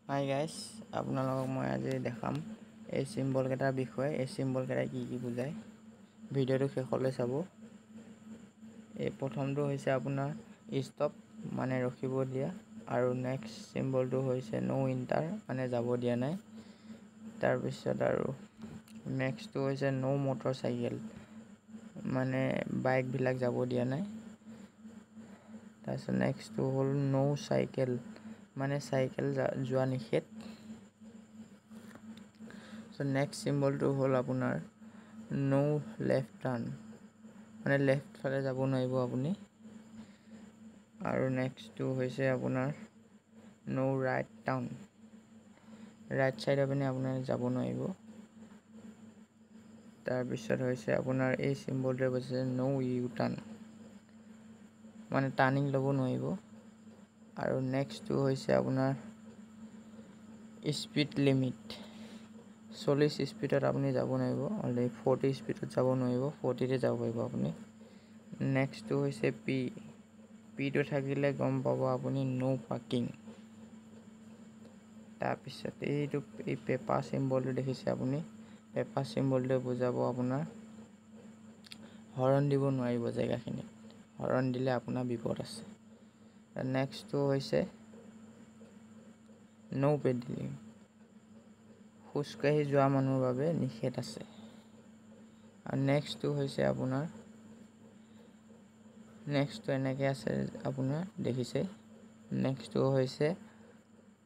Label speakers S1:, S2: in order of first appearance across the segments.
S1: Hi guys, আপোনালোকক মই আজি দেখাম এই চিম্বল কেইটাৰ বিষয়ে। এই চিম্বল কেইটাই কি বুজায়, ভিডিঅ'টো শেষলৈ চাব। এই প্ৰথমটো হৈছে আপোনাৰ ষ্টপ, মানে ৰখিব দিয়া, আৰু নেক্সট চিম্বলটো হৈছে নো ইণ্টাৰ, মানে যাব দিয়া নাই। তাৰপিছত আৰু নেক্সটটো হৈছে নো মটৰ চাইকেল, মানে বাইকবিলাক যাব দিয়া নাই। তাৰপিছত নেক্সটটো হ'ল নো চাইকেল, মানে চাইকেল যোৱা নিষেধ। নেক্সট চিম্বলটো হ'ল আপোনাৰ নো লেফ্ট টাৰ্ণ, মানে লেফ্ট ফালে যাব নোৱাৰিব আপুনি। আৰু নেক্সটটো হৈছে আপোনাৰ নো ৰাইট টাৰ্ণ, ৰাইট চাইডৰ পিনে আপোনাৰ যাব নোৱাৰিব। তাৰপিছত হৈছে আপোনাৰ এই চিম্বলটোৱে কৈছে নো ইউ টাৰ্ণ, মানে টাৰ্ণিং ল'ব নোৱাৰিব। আৰু নেক্সটটো হৈছে আপোনাৰ স্পীড লিমিট, 40 স্পীডত আপুনি যাব নোৱাৰিব, অলৰেডি 40 স্পীডত যাব নোৱাৰিব, 40তে যাব পাৰিব আপুনি। নেক্সটটো হৈছে পিটো থাকিলে গম পাব আপুনি নো পাৰ্কিং। তাৰপিছত এই পেপাৰ চিম্বলটো দেখিছে আপুনি, পেপাৰ চিম্বলটোৱে বুজাব আপোনাৰ হৰ্ণ দিব নোৱাৰিব জেগাখিনিত, হৰ্ণ দিলে আপোনাৰ বিপদ আছে। নেক্সটটো হৈছে নো পেডেলিং, খোজকাঢ়ি যোৱা মানুহৰ বাবে নিষেধ আছে। আৰু নেক্সটটো হৈছে আপোনাৰ নেক্সটটো এনেকৈ আছে আপোনাৰ দেখিছে। নেক্সটটো হৈছে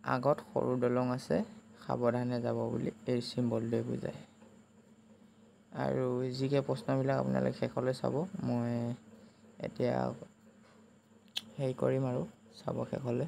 S1: আগত সৰু দলং আছে, সাৱধানে যাব বুলি এই চিম্বলটোৱে বুজায়। আৰু যিকে প্ৰশ্নবিলাক আপোনালোকে শেষলৈ চাব, মই এতিয়া হেৰি কৰিম আৰু চাব শেষলৈ।